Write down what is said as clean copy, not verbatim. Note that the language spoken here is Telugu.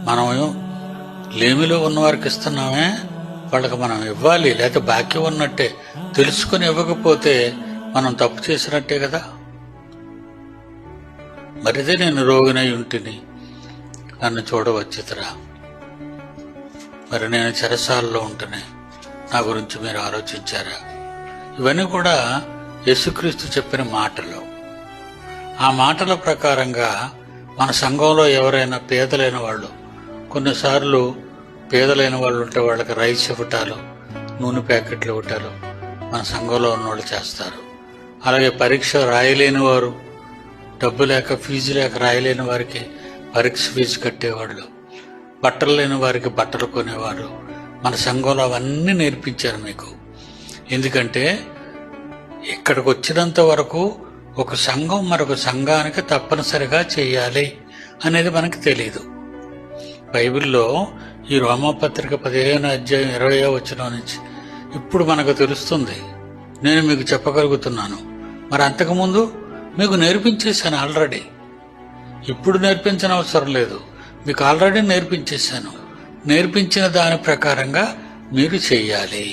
మనం లేమిలో ఉన్న వారికి ఇస్తున్నామే, వాళ్ళకి మనం ఇవ్వాలి. లేకపోతే బాకీ ఉన్నట్టే. తెలుసుకుని ఇవ్వకపోతే మనం తప్పు చేసినట్టే కదా. మరిదే నేను రోగినై ఉంటిని, నన్ను చూడవచ్చుతరా. మరి నేను చెరసాలలో ఉంటేనే నా గురించి మీరు ఆలోచించారా? ఇవన్నీ కూడా యేసుక్రీస్తు చెప్పిన మాటలు. ఆ మాటల ప్రకారంగా మన సంఘంలో ఎవరైనా పేదలైన వాళ్ళు, కొన్నిసార్లు పేదలైన వాళ్ళు ఉంటే వాళ్ళకి రైస్ ఇవ్వటాలు, నూనె ప్యాకెట్లు ఇవ్వటాలు మన సంఘంలో ఉన్నవాళ్ళు చేస్తారు. అలాగే పరీక్ష రాయలేని వారు, డబ్బు లేక ఫీజు లేక రాయలేని వారికి పరీక్ష ఫీజు కట్టేవాళ్ళు, బట్టలు లేని వారికి బట్టలు కొనేవారు మన సంఘంలో అవన్నీ నేర్పించారు మీకు. ఎందుకంటే ఇక్కడికి వచ్చినంత వరకు ఒక సంఘం మరొక సంఘానికి తప్పనిసరిగా చేయాలి అనేది మనకు తెలియదు. బైబిల్లో ఈ రోమాపత్రిక 15వ అధ్యాయం 20వ వచనం నుంచి ఇప్పుడు మనకు తెలుస్తుంది. నేను మీకు చెప్పగలుగుతున్నాను. మరి అంతకుముందు మీకు నేర్పించేశాను ఆల్రెడీ. ఇప్పుడు నేర్పించిన అవసరం లేదు, మీకు ఆల్రెడీ నేర్పించేశాను. నేర్పించిన దాని ప్రకారంగా మీరు చెయ్యాలి.